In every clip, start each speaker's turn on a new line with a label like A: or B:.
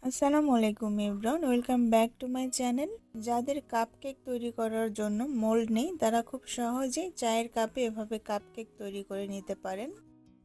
A: আসসালামু আলাইকুম everyone, welcome back to my channel. যাদের কাপকেক তৈরি করার জন্য মোল্ড নেই তারা খুব সহজেই চায়ের কাপে এভাবে কাপকেক তৈরি করে নিতে পারেন।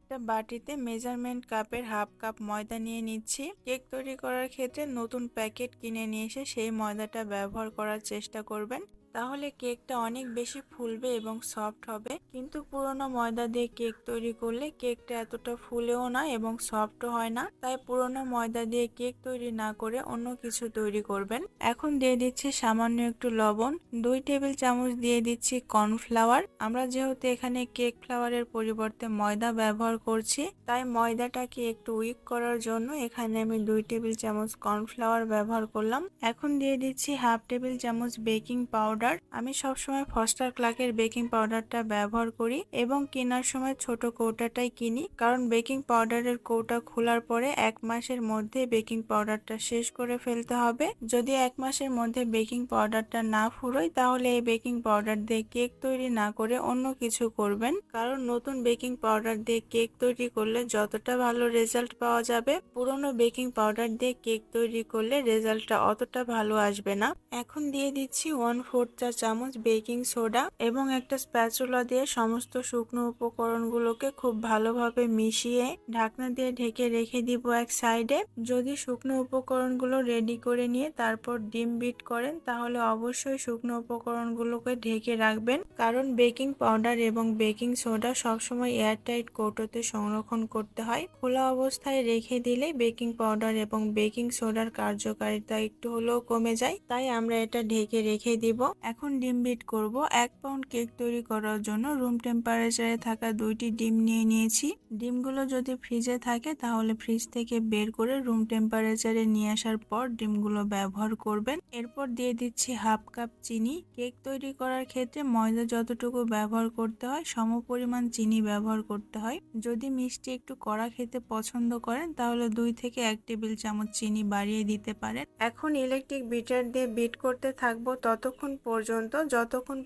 A: একটা বাটিতে মেজারমেন্ট কাপের হাফ কাপ ময়দা নিয়ে নিচ্ছি। কেক তৈরি করার ক্ষেত্রে নতুন প্যাকেট কিনে নিয়ে এসে সেই ময়দাটা ব্যবহার করার চেষ্টা করবেন, তাহলে কেকটা অনেক বেশি ফুলবে এবং সফট হবে। কিন্তু পুরনো ময়দা দিয়ে কেক তৈরি করলে কেকটা এতটা ফুলেও না এবং সফটও হয় না, তাই পুরনো ময়দা দিয়ে কেক তৈরি না করে অন্য কিছু তৈরি করবেন। এখন দিয়ে দিচ্ছি সামান্য একটু লবণ, 2 টেবিল চামচ দিয়ে দিচ্ছি কর্নফ্লাওয়ার। আমরা যেহেতু এখানে কেক ফ্লাওয়ারের পরিবর্তে ময়দা ব্যবহার করছি, তাই ময়দাটাকে একটু উইক করার জন্য এখানে আমি 2 টেবিল চামচ কর্নফ্লাওয়ার ব্যবহার করলাম। এখন দিয়ে দিচ্ছি হাফ টেবিল চামচ বেকিং পাউডার। আমি সবসময় ফস্টার ক্লার্কের বেকিং পাউডারটা ব্যবহার করি এবং কেনার সময় ছোট কৌটাটাই কিনি, কারণ বেকিং পাউডারের কৌটা খোলার পরে 1 মাসের মধ্যে বেকিং পাউডারটা শেষ করে ফেলতে হবে। যদি 1 মাসের মধ্যে বেকিং পাউডারটা না ফুরোয় তাহলে এই বেকিং পাউডার দিয়ে কেক তৈরি না করে অন্য কিছু করবেন, কারণ নতুন বেকিং পাউডার দিয়ে কেক তৈরি করলে যতটা ভালো রেজাল্ট পাওয়া যাবে, পুরনো বেকিং পাউডার দিয়ে কেক তৈরি করলে রেজাল্টটা অতটা ভালো আসবে না। এখন দিয়ে দিচ্ছি 1/4 চা চামচ বেকিং সোডা এবং একটা স্প্যাচুলা দিয়ে সমস্ত শুকনো উপকরণগুলোকে খুব ভালোভাবে মিশিয়ে ঢাকনা দিয়ে ঢেকে রেখে দিব এক সাইডে। যদি শুকনো উপকরণগুলো রেডি করে নিয়ে তারপর ডিম বিট করেন তাহলে অবশ্যই শুকনো উপকরণগুলোকে ঢেকে রাখবেন, কারণ বেকিং পাউডার এবং বেকিং সোডা সবসময় এয়ারটাইট কৌটোতে সংরক্ষণ করতে হয়। খোলা অবস্থায় রেখে দিলে বেকিং পাউডার এবং বেকিং সোডার কার্যকারিতা একটু হলেও কমে যায়, তাই আমরা এটা ঢেকে রেখে দিব। এখন ডিম বিট করব। 1 পাউন্ড কেক তৈরি করার জন্য রুম টেম্পারেচারে থাকা 2টি ডিম নিয়ে নিয়েছি। ডিমগুলো যদি ফ্রিজে থাকে তাহলে ফ্রিজ থেকে বের করে রুম টেম্পারেচারে নিয়ে আসার পর ডিমগুলো ব্যবহার করবেন। এরপর দিয়ে দিচ্ছি হাফ কাপ চিনি। কেক তৈরি করার ক্ষেত্রে ময়দা যতটুকু ব্যবহার করতে হয় সমপরিমাণ চিনি ব্যবহার করতে হয়। যদি মিষ্টি একটু কড়া খেতে পছন্দ করেন তাহলে 2 থেকে 1 টেবিল চামচ চিনি বাড়িয়ে দিতে পারেন। এখন ইলেকট্রিক বিটার দিয়ে বিট করতে থাকবো যতক্ষণ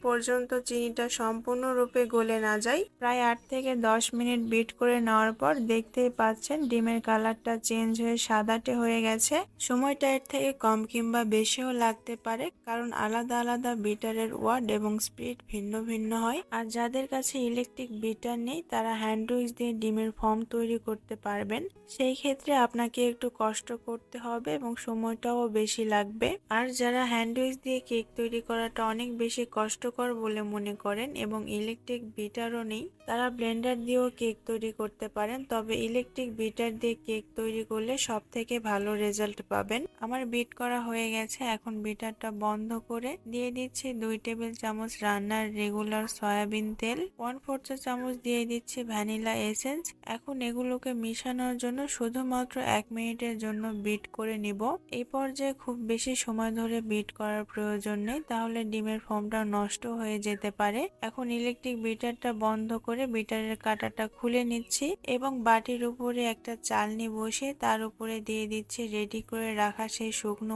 A: পর্যন্ত চিনিটা সম্পূর্ণরূপে গলে না যায়। প্রায় 8 থেকে 10 মিনিট বিট করে নেওয়ার পর দেখতেই পাচ্ছেন ডিমের কালারটা চেঞ্জ হয়ে সাদাটে হয়ে গেছে। সময়টা এর থেকে কম কিংবা বেশিও লাগতে পারে, কারণ আলাদা আলাদা বিটারের ওয়াট এবং স্পিড ভিন্ন ভিন্ন হয়। আর যাদের কাছে ইলেকট্রিক বিটার নেই তারা হ্যান্ড উইচ দিয়ে ডিমের ফর্ম তৈরি করতে পারবেন। সেই ক্ষেত্রে আপনাকে একটু কষ্ট করতে হবে এবং সময়টাও বেশি লাগবে। আর যারা হ্যান্ড উইচ দিয়ে কেক তৈরি করাটা অনেক বেশি কষ্টকর বলে মনে করেন এবং ইলেকট্রিক বিটারও নেই, তারা ব্লেন্ডার দিয়েও কেক তৈরি করতে পারেন। তবে ইলেকট্রিক বিটার দিয়ে কেক তৈরি করলে সব থেকে ভালো রেজাল্ট পাবেন। আমার বিট করা হয়ে গেছে। এখন বিটারটা বন্ধ করে দিয়ে দিচ্ছি 2 টেবিল চামচ রান্নার রেগুলার সয়াবিন তেল, 1/4 চা চামচ দিয়ে দিচ্ছি ভ্যানিলা এসেন্স। এখন এগুলোকে মিশানোর জন্য শুধুমাত্র 1 মিনিটের জন্য বিট করে নিব। এই পর্যায়ে খুব বেশি সময় ধরে বিট করার প্রয়োজন নেই, তাহলে ডিমের ফর্মটা নষ্ট হয়ে যেতে পারে। এখন ইলেকট্রিক বিটারটা বন্ধ করে বিটারের কাঁটাটা খুলে নিচ্ছি এবং বাটির উপরে একটা চালনি বসিয়ে তার উপরে দিয়ে দিচ্ছি রেডি করে রাখা সেই শুকনো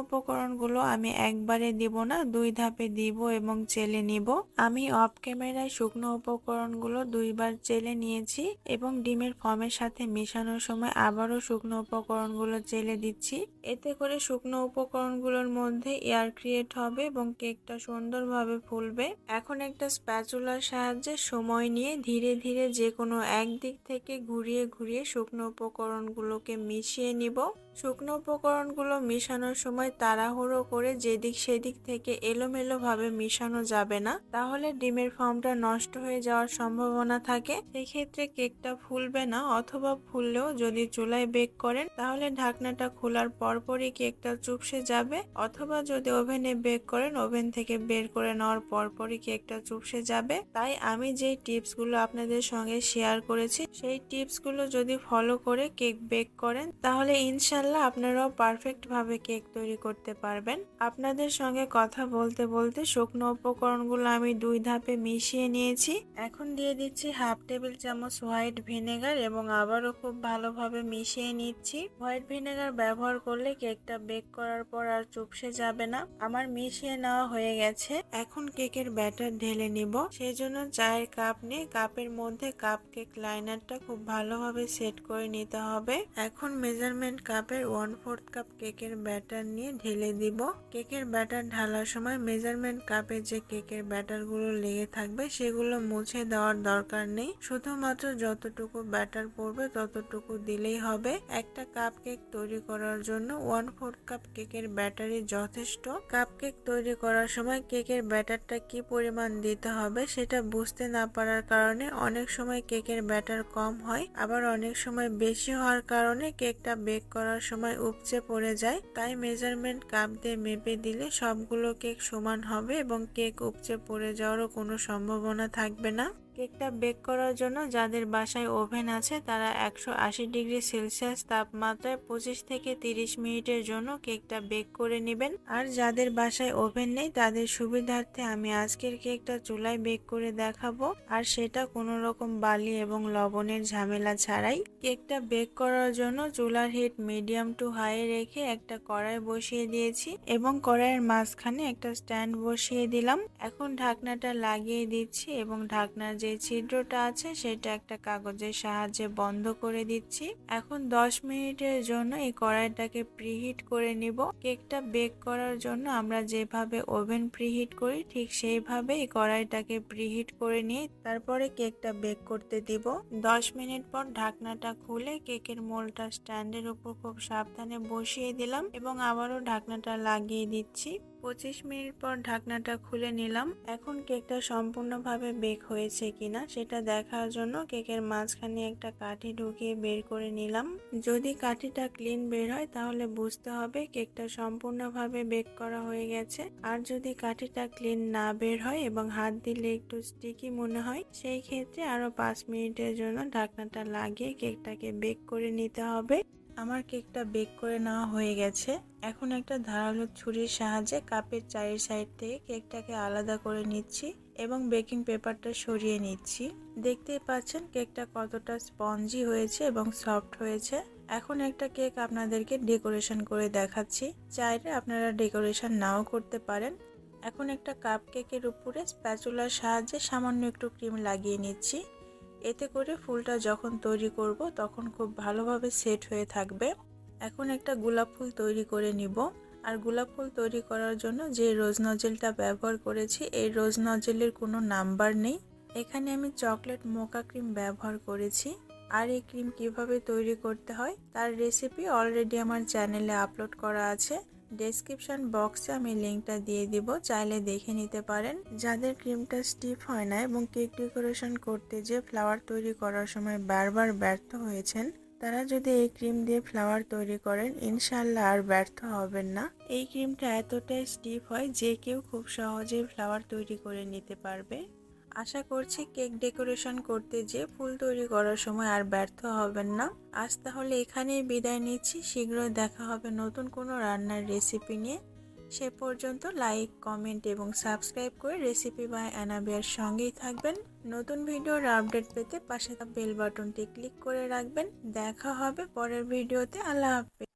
A: উপকরণগুলো আমি একবারে দিব না, 2 ধাপে দিব এবং চেলে নিব। আমি অফ ক্যামেরায় শুকনো উপকরণগুলো 2 বার চেলে নিয়েছি এবং ডিমের ফর্মের সাথে মেশানোর সময় আবারও শুকনো উপকরণগুলো চেলে দিচ্ছি। এতে করে শুকনো উপকরণগুলোর মধ্যে এয়ার ক্রিয়েট হবে এবং কেকটা সুন্দরভাবে ফুলবে। এখন একটা স্প্যাচুলার সাহায্যে সময় নিয়ে ধীরে ধীরে যে কোনো এক দিক থেকে ঘুরিয়ে ঘুরিয়ে শুকনো উপকরণগুলোকে মিশিয়ে নিব। শুকনো উপকরণগুলো মিশানোর সময় তাড়াহুড়ো করে যেদিক সেদিক থেকে এলোমেলো ভাবে মিশানো যাবে না, তাহলে ডিমের ফর্মটা নষ্ট হয়ে যাওয়ার সম্ভাবনা থাকে। সেক্ষেত্রে কেকটা ফুলবে না, অথবা ফুললেও যদি চুলায় বেক করেন তাহলে ঢাকনাটা খোলার পরপরই কেকটা চুপসে যাবে, অথবা যদি ওভেনে বেক করেন ওভেন থেকে বের করে নেওয়ার পরপরই কেকটা চুপসে যাবে। তাই আমি যেই টিপসগুলো আপনাদের সঙ্গে শেয়ার করেছি সেই টিপসগুলো যদি ফলো করে কেক বেক করেন তাহলে ইনশাল্লাহ আপনারাও পারফেক্ট ভাবে কেক তৈরি করতে পারবেন। আপনাদের সঙ্গে কথা বলতে বলতে শুকনো উপকরণগুলো আমি 2 ধাপে মিশিয়ে নিয়েছি। এখন দিয়ে দিচ্ছি হাফ টেবিল চামচ হোয়াইট ভিনেগার এবং আবারও খুব ভালোভাবে মিশিয়ে নিচ্ছি। হোয়াইট ভিনেগার ব্যবহার করলে কেকটা বেক করার পর আর চুপসে যাবে না। আমার মিশিয়ে নেওয়া হয়ে গেছে। এখন কেকের ব্যাটার ঢেলে নিব। সেই জন্য জন্য চায়ের কাপ নিয়ে কাপের মধ্যে কাপকেক লাইনারটা খুব ভালোভাবে সেট করে নিতে হবে। এখন মেজারমেন্ট কাপের 1/4 কাপ কেকের ব্যাটার নিয়ে ঢেলে দিব। কেকের ব্যাটার ঢালার সময় মেজারমেন্ট কাপে যে কেকের ব্যাটারগুলো লেগে থাকবে সেগুলো মুছে দেওয়ার দরকার নেই, শুধুমাত্র যতটুকু ব্যাটার পড়বে ততটুকু দিলেই হবে। একটা কাপকেক তৈরি করার জন্য 1/4 কাপ কেকের ব্যাটারই যথেষ্ট। কাপকেক তৈরি করার সময় কেকের ব্যাটারটা কি পরিমাণ দিতে হবে সেটা বুঝতে না পারার কারণে অনেক সময় কেকের ব্যাটার কম হয়, আবার অনেক সময় বেশি হওয়ার কারণে কেকটা বেক করার সময় উপচে পড়ে যায়। তাই মেজারমেন্ট কাপ দিয়ে মেপে দিলে সবগুলো কেক সমান হবে এবং কেক উপচে পড়ে যাওয়ারও কোনো সম্ভাবনা থাকবে না। কেকটা বেক করার জন্য যাদের বাসায় ওভেন আছে তারা 180 ডিগ্রি সেলসিয়াস তাপমাত্রায় 25 থেকে 30 মিনিটের জন্য কেকটা বেক করে নেবেন। আর যাদের বাসায় ওভেন নেই তাদের সুবিধার্থে আমি আজকের কেকটা চুলায় বেক করে দেখাবো, আর সেটা কোনো রকম বালি এবং লবণের ঝামেলা ছাড়াই। কেকটা বেক করার জন্য চুলার হিট মিডিয়াম টু হাই রেখে একটা কড়াই বসিয়ে দিয়েছি এবং কড়াইয়ের মাঝখানে একটা স্ট্যান্ড বসিয়ে দিলাম। এখন ঢাকনাটা লাগিয়ে দিচ্ছি এবং ঢাকনার যে ছিদ্রটা আছে সেটা একটা কাগজের সাহায্যে বন্ধ করে দিচ্ছি। এখন 10 মিনিটের জন্য এই কড়াইটাকে প্রিহিট করে নিব। কেকটা বেক করার জন্য আমরা যেভাবে ওভেন প্রিহিট করি ঠিক সেইভাবে এই কড়াইটাকে প্রিহিট করে নিয়ে তারপরে কেকটা বেক করতে দিব। 10 মিনিট পর ঢাকনাটা খুলে কেকের মোল্ডটা স্ট্যান্ডের উপর খুব সাবধানে বসিয়ে দিলাম এবং আবারও ঢাকনাটা লাগিয়ে দিচ্ছি। 25 মিনিট পর ঢাকনাটা খুলে নিলাম। এখন কেকটা সম্পূর্ণভাবে বেক হয়েছে কিনা সেটা দেখার জন্য কেকের মাঝখানে একটা কাঠি ঢুকিয়ে বের করে নিলাম। যদি কাঠিটা ক্লিন বের হয় তাহলে বুঝতে হবে কেকটা সম্পূর্ণভাবে বেক করা হয়ে গেছে। আর যদি কাঠিটা ক্লিন না বের হয় এবং হাত দিলে একটু স্টিকি মনে হয় সেই ক্ষেত্রে আরো 5 মিনিটের জন্য ঢাকনাটা লাগিয়ে কেকটাকে বেক করে নিতে হবে। আমার কেকটা বেক করে নেওয়া হয়ে গেছে। এখন একটা ধারালো ছুরির সাহায্যে কাপের চারি সাইড থেকে কেকটাকে আলাদা করে নিচ্ছি এবং বেকিং পেপারটা সরিয়ে নিচ্ছি। দেখতেই পাচ্ছেন কেকটা কতটা স্পঞ্জি হয়েছে এবং সফট হয়েছে। এখন একটা কেক আপনাদেরকে ডেকোরেশন করে দেখাচ্ছি, চাইলে আপনারা ডেকোরেশন নাও করতে পারেন। এখন একটা কাপ কেকের উপরে স্প্যাচুলার সাহায্যে সামান্য একটু ক্রিম লাগিয়ে নিচ্ছি। এতে করে ফুলটা যখন তৈরি করব তখন খুব ভালোভাবে সেট হয়ে থাকবে। এখন একটা গোলাপ ফুল তৈরি করে নিব। আর গোলাপ ফুল তৈরি করার জন্য যে রোজ নজেলটা ব্যবহার করেছি এই রোজ নজেলের কোনো নাম্বার নেই। এখানে আমি চকলেট মোকা ক্রিম ব্যবহার করেছি। আর এই ক্রিম কিভাবে তৈরি করতে হয় তার রেসিপি অলরেডি আমার চ্যানেলে আপলোড করা আছে। ডেসক্রিপশন বক্সে আমি লিঙ্কটা দিয়ে দিব, চাইলে দেখে নিতে পারেন। যাদের ক্রিমটা স্টিফ হয় না এবং কেক ডেকোরেশন করতে যে ফ্লাওয়ার তৈরি করার সময় বারবার ব্যর্থ হয়েছেন তারা যদি এই ক্রিম দিয়ে ফ্লাওয়ার তৈরি করেন ইনশাল্লাহ আর ব্যর্থ হবেন না। এই ক্রিমটা এতটাই স্টিফ হয় যে কেউ খুব সহজেই ফ্লাওয়ার তৈরি করে নিতে পারবে। আশা করছি কেক ডেকোরেশন করতে যে ফুল তৈরি করার সময় আর ব্যর্থ হবেন না। আজ তাহলে এখানেই বিদায় নিচ্ছি, শীঘ্রই দেখা হবে নতুন কোনো রান্নার রেসিপি নিয়ে। সে পর্যন্ত লাইক, কমেন্ট এবং সাবস্ক্রাইব করে রেসিপি বাই অ্যানাবিয়ার সঙ্গেই থাকবেন। নতুন ভিডিওর আপডেট পেতে পাশে থাকা বেল বাটনটি ক্লিক করে রাখবেন। দেখা হবে পরের ভিডিওতে। আল্লাহ হাফেজ।